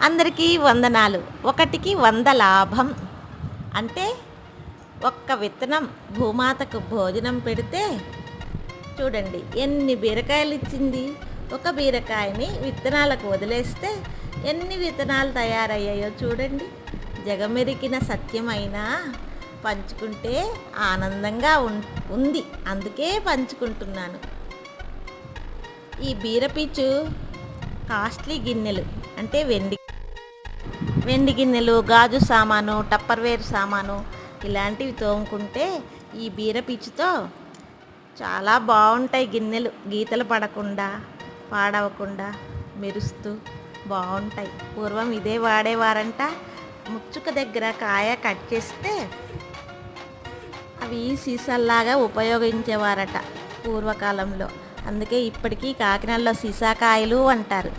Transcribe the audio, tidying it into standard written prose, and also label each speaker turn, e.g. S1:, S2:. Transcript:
S1: అందరికీ వందనాలు. ఒకటికి 100 లాభం. అంటే ఒక్క విత్తనం భూమాతకు భోజనం పెడితే చూడండి ఎన్ని బీరకాయలు ఇచ్చింది. ఒక బీరకాయని విత్తనాలకు వదిలేస్తే ఎన్ని విత్తనాలు తయారయ్యాయో చూడండి. జగమెరికిన సత్యమైనా పంచుకుంటే ఆనందంగా ఉంది. అందుకే పంచుకుంటున్నాను. ఈ బీరపీచు కాస్ట్లీ గిన్నెలు అంటే వెండి గిన్నెలు, గాజు సామాను, టప్పర్వేర్ సామాను ఇలాంటివి తోముకుంటే ఈ బీరపీచుతో చాలా బాగుంటాయి గిన్నెలు. గీతలు పడకుండా, పాడవకుండా, మెరుస్తూ బాగుంటాయి. పూర్వం ఇదే వాడేవారంట. ముచ్చుక దగ్గర కాయ కట్ చేస్తే అవి సీసాల్లాగా ఉపయోగించేవారట పూర్వకాలంలో. అందుకే ఇప్పటికీ కాకినాడలో సీసాకాయలు అంటారు.